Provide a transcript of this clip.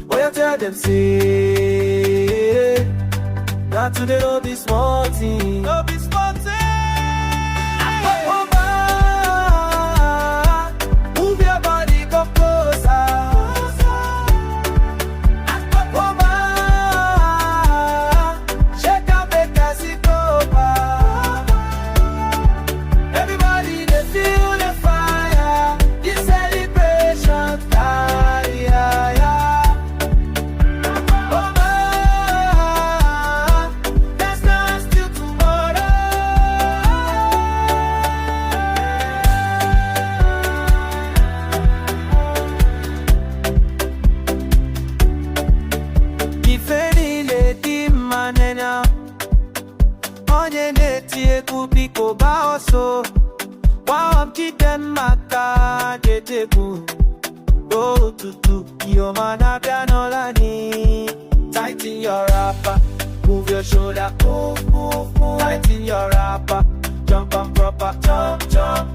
What you tell them say? Not today, no be small thing. No be small thing. Akwa Oma, move your body, come closer. Akwa Oma, shake and make us it over. Everybody they feel the fire, this celebration time, yeah. So, wow, keep them maka deteku. Go to your man up and all I need. Tighten your rapper, move your shoulder, move. Tighten your rapper, jump on proper, jump.